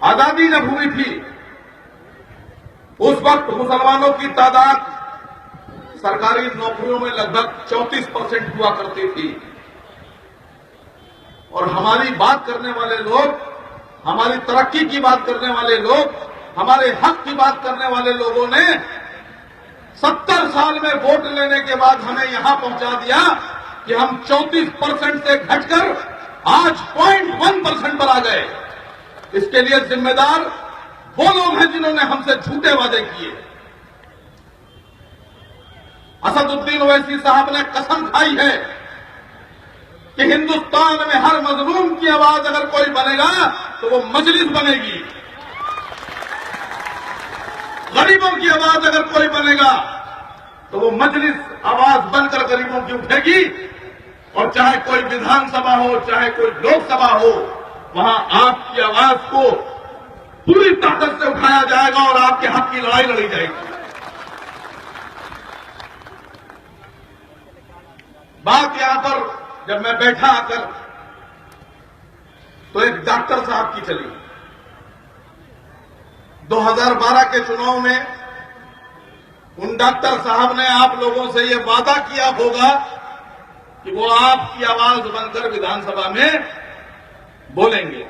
आजादी जब हुई थी उस वक्त मुसलमानों की तादाद सरकारी नौकरियों में लगभग 34% हुआ करती थी और हमारी बात करने वाले लोग, हमारी तरक्की की बात करने वाले लोग, हमारे हक की बात करने वाले लोगों ने 70 साल में वोट लेने के बाद हमें यहां पहुंचा दिया कि हम 34% से घटकर आज 0.1% पर आ गए। इसके लिए जिम्मेदार वो लोग हैं जिन्होंने हमसे झूठे वादे किए। असदुद्दीन ओवैसी साहब ने कसम खाई है कि हिंदुस्तान में हर मजलूम की आवाज अगर कोई बनेगा तो वो मजलिस बनेगी। गरीबों की आवाज अगर कोई बनेगा तो वो मजलिस आवाज बनकर गरीबों की उठेगी और चाहे कोई विधानसभा हो, चाहे कोई लोकसभा हो, वहां आपकी आवाज को पूरी ताकत से उठाया जाएगा और आपके हक की लड़ाई लड़ी जाएगी। बात यहां पर जब मैं बैठा आकर तो एक डॉक्टर साहब की चली। 2012 के चुनाव में उन डॉक्टर साहब ने आप लोगों से यह वादा किया होगा कि वो आपकी आवाज बनकर विधानसभा में बोलेंगे।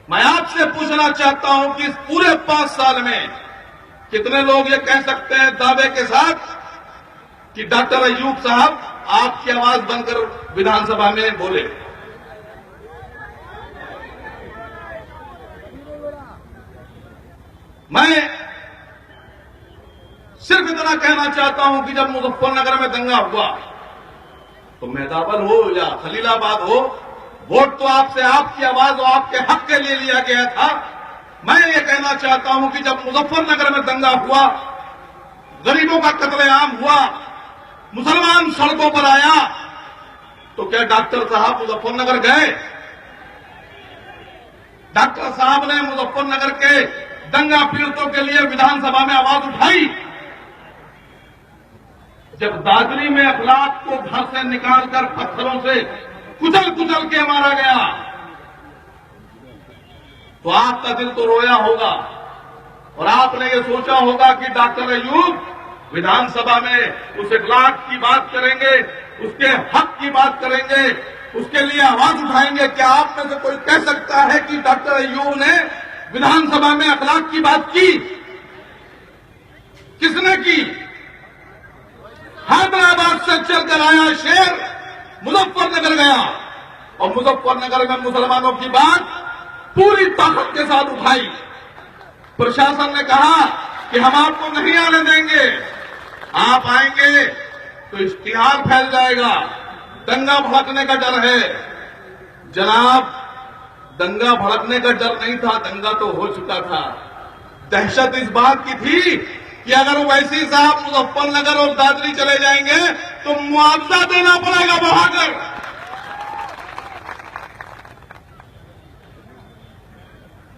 मैं आपसे पूछना चाहता हूं कि इस पूरे 5 साल में कितने लोग ये कह सकते हैं दावे के साथ कि डॉक्टर अय्यूब साहब आपकी आवाज बनकर विधानसभा में बोले? मैं सिर्फ इतना कहना चाहता हूं कि जब मुजफ्फरनगर में दंगा हुआ तो मेदावल हो या खलीलाबाद हो, वोट तो आपसे आपकी आवाज और आपके हक के लिए लिया गया था। मैं ये कहना चाहता हूं कि जब मुजफ्फरनगर में दंगा हुआ, गरीबों का कत्लेआम हुआ, मुसलमान सड़कों पर आया, तो क्या डॉक्टर साहब मुजफ्फरनगर गए? डॉक्टर साहब ने मुजफ्फरनगर के दंगा पीड़ितों के लिए विधानसभा में आवाज उठाई? जब दादरी में अखलाक को घर से निकालकर पत्थरों से कुचल कुचल के मारा गया तो आपका दिल तो रोया होगा और आपने ये सोचा होगा कि डॉक्टर अय्यूब विधानसभा में उस अखलाक की बात करेंगे, उसके हक की बात करेंगे, उसके लिए आवाज उठाएंगे। क्या आप में से कोई कह सकता है कि डॉक्टर अय्यूब ने विधानसभा में अखलाक की बात की? किसने की? हैदराबाद से चलकर आया शेर मुजफ्फरनगर गया और मुजफ्फरनगर में मुसलमानों की बात पूरी ताकत के साथ उठाई। प्रशासन ने कहा कि हम आपको नहीं आने देंगे, आप आएंगे तो इश्तिहार फैल जाएगा, दंगा भड़कने का डर है। जनाब, दंगा भड़कने का डर नहीं था, दंगा तो हो चुका था। दहशत इस बात की थी कि अगर ओवैसी साहब मुजफ्फरनगर और दादरी चले जाएंगे तो मुआवजा देना पड़ेगा बहाकर।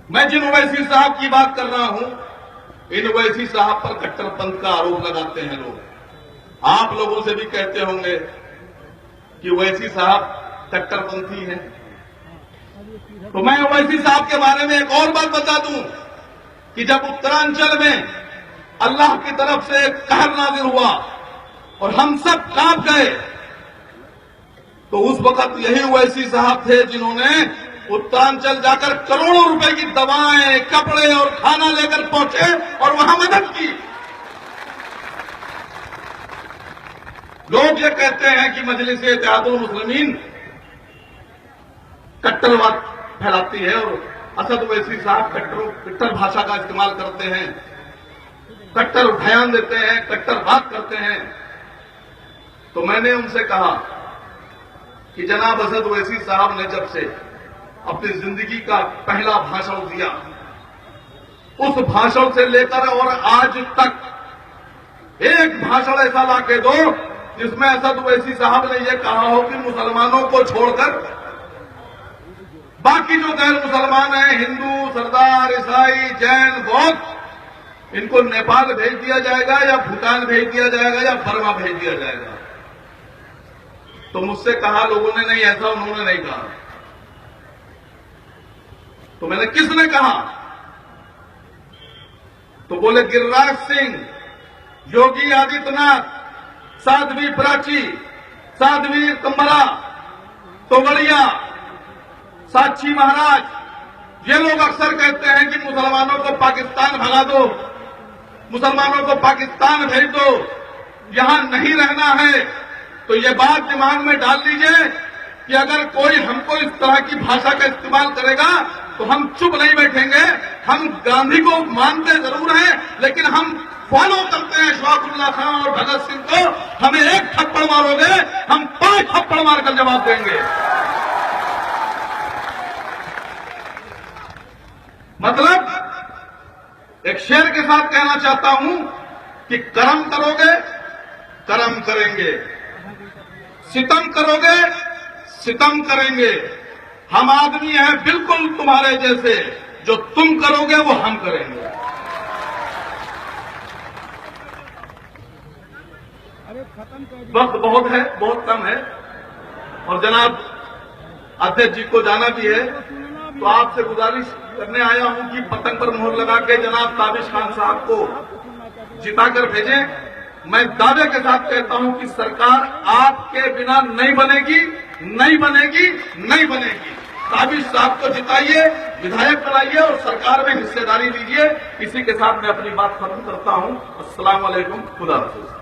मैं जिन ओवैसी साहब की बात कर रहा हूं, इन ओवैसी साहब पर कट्टरपंथ का आरोप लगाते हैं लोग। आप लोगों से भी कहते होंगे कि ओवैसी साहब कट्टरपंथी हैं। तो मैं ओवैसी साहब के बारे में एक और बात बता दूं कि जब उत्तरांचल में अल्लाह की तरफ से एक कहर नाजिल हुआ और हम सब कांप गए, तो उस वक्त यही ओवैसी साहब थे जिन्होंने उत्तरांचल जाकर करोड़ों रुपए की दवाएं, कपड़े और खाना लेकर पहुंचे और वहां मदद की। लोग ये कहते हैं कि मजलिस इत्तेहादुल मुस्लिमीन कट्टरवाद फैलाती है और असद ओवैसी साहब कट्टर भाषा का इस्तेमाल करते हैं, कट्टर बयान देते हैं, कट्टर बात करते हैं। तो मैंने उनसे कहा कि जनाब असद ओवैसी साहब ने जब से अपनी जिंदगी का पहला भाषण दिया, उस भाषण से लेकर और आज तक एक भाषण ऐसा लाके दो जिसमें असद ओवैसी साहब ने यह कहा हो कि मुसलमानों को छोड़कर बाकी जो गैर मुसलमान हैं, हिंदू, सरदार, ईसाई, जैन, बौद्ध, इनको नेपाल भेज दिया जाएगा या भूटान भेज दिया जाएगा या बर्मा भेज दिया जाएगा। तो मुझसे कहा लोगों ने, नहीं, ऐसा उन्होंने नहीं कहा। तो मैंने किसने कहा? तो बोले गिरिराज सिंह, योगी आदित्यनाथ, साध्वी प्राची, साध्वी कम्बरा, तोगड़िया, साक्षी महाराज, ये लोग अक्सर कहते हैं कि मुसलमानों को पाकिस्तान भगा दो, मुसलमानों को पाकिस्तान भेज दो, यहां नहीं रहना है। तो ये बात दिमाग में डाल लीजिए कि अगर कोई हमको इस तरह की भाषा का इस्तेमाल करेगा तो हम चुप नहीं बैठेंगे। हम गांधी को मानते जरूर हैं, लेकिन हम फॉलो करते हैं शौकतुल्लाह खां और भगत सिंह को। हमें एक थप्पड़ मारोगे, हम 5 थप्पड़ मारकर जवाब देंगे। मतलब एक शेर के साथ कहना चाहता हूं कि कर्म करोगे, कर्म करेंगे, सितम करोगे, सितम करेंगे। हम आदमी हैं बिल्कुल तुम्हारे जैसे, जो तुम करोगे वो हम करेंगे। वक्त बहुत है, बहुत कम है, और जनाब अध्यक्ष जी को जाना भी है, तो आपसे गुजारिश करने आया हूं कि पतंग पर मोहर लगा के जनाब ताबिश खान साहब को जिताकर भेजें। मैं दावे के साथ कहता हूं कि सरकार आपके बिना नहीं बनेगी, नहीं बनेगी, नहीं बनेगी। ताबिश साहब को जिताइए, विधायक बनाइए और सरकार में हिस्सेदारी दीजिए। इसी के साथ मैं अपनी बात खत्म करता हूं। अस्सलाम वालेकुम, खुदा हाफिज।